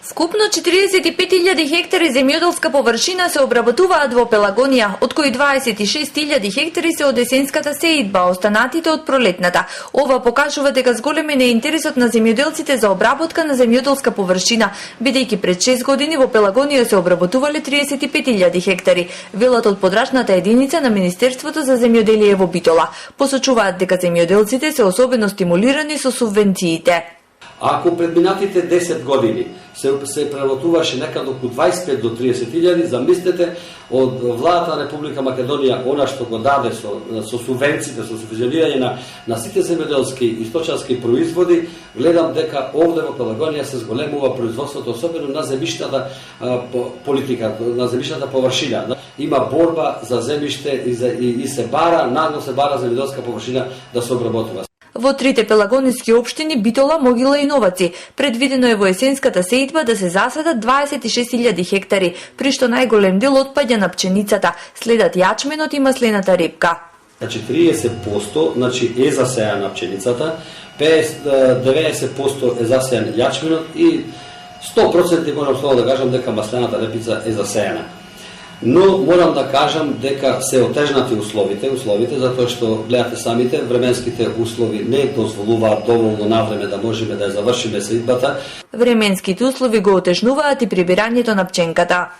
Вкупно 45.000 хектари земјоделска површина се обработуваат во Пелагонија, од кои 26.000 хектари се од есенската сеидба, останатите од пролетната. Ова покажува дека зголемен е интересот на земјоделците за обработка на земјоделска површина, бидејќи пред 6 години во Пелагонија се обработувале 35.000 хектари, велат од подрачната единица на Министерството за земјоделие во Битола. Посочуваат дека земјоделците се особено стимулирани со субвенциите. Ако пред минатите 10 години се преработуваше некаде околу 25 до 30.000, замислете од владата на Република Македонија она што го даде со субвенциите, со субвенционирање на сите земјоделски и сточарски производи, гледам дека овде во Пелагонија се зголемува производството, особено на земјишната политика, на земјишната површина. Има борба за земјиште и се бара, нагло се бара земјоделска површина да се обработува. Во трите пелагониски општини Битола, Могила и Новаци предвидено е во есенската сеидба да се засадат 26.000 хектари, при што најголем дел отпаѓа на пченицата, следат јачменот и маслената репка. 30% е засејана пченицата, 90% е засејан јачменот и 100% можам слободно да кажам дека маслената репица е засејана. Но морам да кажам дека се отежнати условите, затоа што гледате самите, временските услови не дозволуваат доволно навреме да можеме да ја завршиме сеидбата. Временските услови го отежнуваат и прибирањето на пченката.